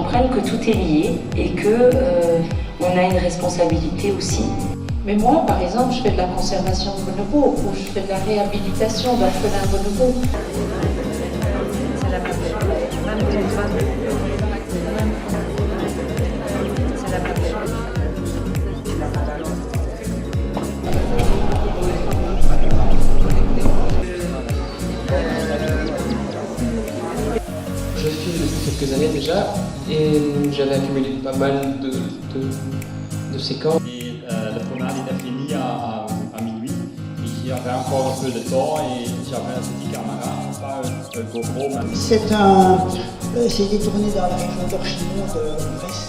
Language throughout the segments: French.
comprennent que tout est lié et que on a une responsabilité aussi. Mais moi, par exemple, je fais de la conservation de bonobos ou je fais de la réhabilitation d'orphelins bonobos. C'est la même chose. C'est la même chose. Je filme depuis quelques années déjà et j'avais accumulé pas mal de séquences. Et le promenade était fini à minuit. Et j'avais encore un peu de temps et j'avais un petit caméra, pas un GoPro. C'est détourné dans la région d'Orchimont de Brest.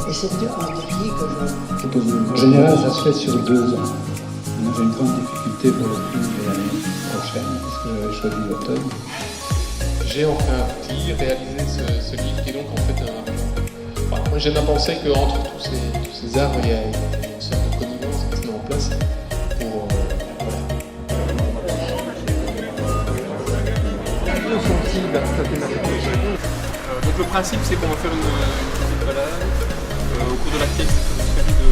Et c'est un terrier que je... En général, ça se fait sur 2 ans. On avait une grande difficulté pour le film de l'année prochaine, parce que j'avais choisi l'automne. J'ai en fait un petit réalisé ce livre qui est donc en fait moi j'aime à penser qu'entre tous ces arbres il y a une sorte de connivence qui se met en place pour Donc le principe c'est qu'on va faire une petite balade au cours de laquelle c'est prévu de...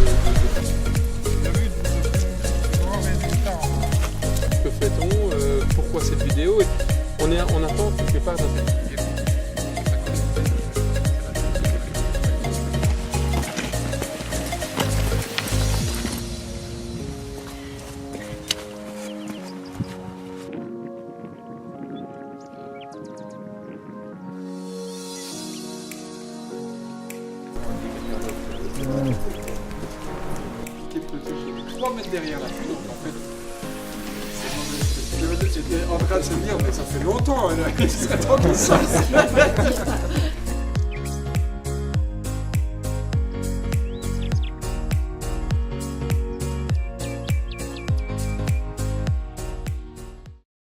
Que fait-on? Pourquoi cette vidéo? On attend quelque part dans cette vidéo. Qui est 3 mètres derrière la fille, donc en fait, j'étais en train de se dire, mais ça fait longtemps, il serait temps qu'il sorte.